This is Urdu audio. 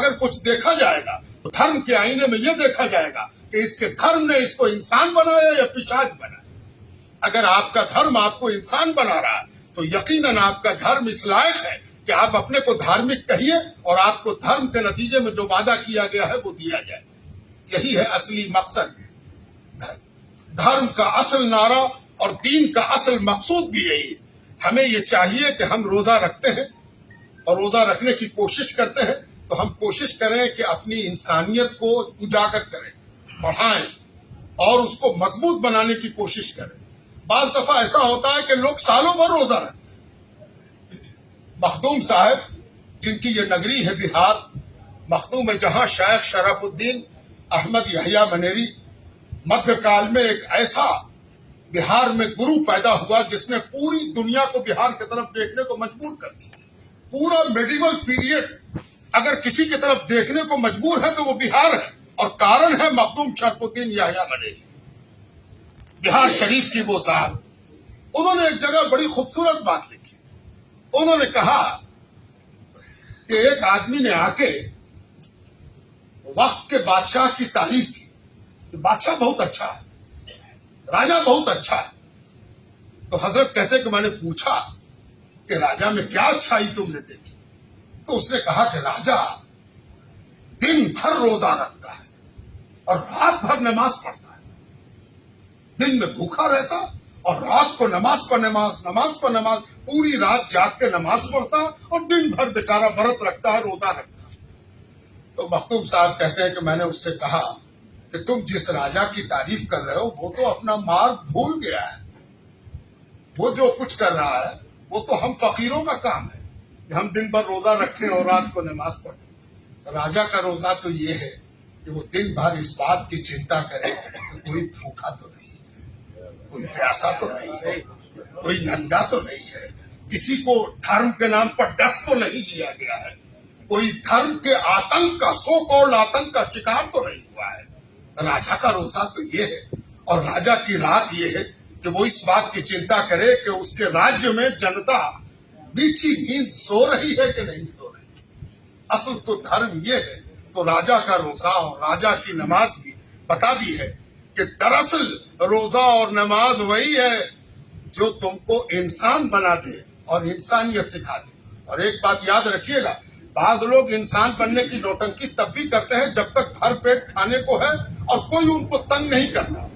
اگر کچھ دیکھا جائے گا تو دھرم کے آئینے میں یہ دیکھا جائے گا کہ اس کے دھرم نے اس کو انسان بنایا یا پشاچ بنایا۔ اگر آپ کا دھرم آپ کو انسان بنا رہا ہے تو یقیناً آپ کا دھرم اس لائق ہے کہ آپ اپنے کو دھارمک کہیے اور آپ کو دھرم کے نتیجے میں جو وعدہ کیا گیا ہے وہ دیا جائے۔ یہی ہے اصلی مقصد۔ دھرم کا اصل نعرہ اور دین کا اصل مقصود بھی یہی ہے۔ ہمیں یہ چاہیے کہ ہم روزہ رکھتے ہیں اور روزہ رکھنے کی کوشش کرتے ہیں تو ہم کوشش کریں کہ اپنی انسانیت کو اجاگر کریں، بڑھائیں اور اس کو مضبوط بنانے کی کوشش کریں۔ بعض دفعہ ایسا ہوتا ہے کہ لوگ سالوں بھر روزہ رکھتے ہیں۔ مخدوم صاحب جن کی یہ نگری ہے بہار، مخدوم جہاں شیخ شرف الدین احمد یحییٰ منیری، مدھیہ کال میں ایک ایسا بہار میں گرو پیدا ہوا جس نے پوری دنیا کو بہار کی طرف دیکھنے کو مجبور کر دیا۔ پورا میڈیول پیریڈ اگر کسی کی طرف دیکھنے کو مجبور ہے تو وہ بہار ہے، اور کارن ہے مخدوم شرف الدین یحییٰ منیری، بہار شریف کی وہ ذات۔ انہوں نے ایک جگہ بڑی خوبصورت بات لکھی۔ انہوں نے کہا کہ ایک آدمی نے آ کے وقت کے بادشاہ کی تعریف کی کہ بادشاہ بہت اچھا ہے، راجہ بہت اچھا ہے۔ تو حضرت کہتے کہ میں نے پوچھا کہ راجہ میں کیا اچھائی تم نے دیکھی؟ تو اس نے کہا کہ راجہ دن بھر روزہ رکھتا ہے اور رات بھر نماز پڑھتا ہے، دن میں بھوکا رہتا اور رات کو نماز پر نماز پوری رات جاگ کے نماز پڑھتا اور دن بھر بیچارہ ورت رکھتا ہے، روزہ رکھتا ہے۔ تو مخدوم صاحب کہتے ہیں کہ میں نے اس سے کہا کہ تم جس راجہ کی تعریف کر رہے ہو وہ تو اپنا مارگ بھول گیا ہے، وہ جو کچھ کر رہا ہے وہ تو ہم فقیروں کا کام ہے کہ ہم دن بھر روزہ رکھیں اور رات کو نماز پڑھیں۔ راجہ کا روزہ تو یہ ہے کہ وہ دن بھر اس بات کی چنتا کرے کہ کوئی بھوکا تو نہیں ہے، کوئی پیاسا تو نہیں ہے، کوئی ننگا تو نہیں ہے، کسی کو دھرم کے نام پر ڈس تو نہیں لیا گیا ہے، کوئی دھرم کے آتنک کا سو کالڈ آتنک کا شکار تو نہیں ہوا ہے۔ راجہ کا روزہ تو یہ ہے، اور راجہ کی رات یہ ہے کہ وہ اس بات کی چنتا کرے کہ اس کے راجیہ میں جنتا میٹھی نیند سو رہی ہے کہ نہیں سو رہی۔ اصل تو دھرم یہ ہے۔ تو راجہ کا روزہ اور راجہ کی نماز بھی بتا دی ہے کہ دراصل روزہ اور نماز وہی ہے جو تم کو انسان بنا دے اور انسانیت سکھا دے۔ اور ایک بات یاد رکھیے گا، بعض لوگ انسان بننے کی نوٹنکی تب بھی کرتے ہیں جب تک بھر پیٹ کھانے کو ہے اور کوئی ان کو تنگ نہیں کرتا۔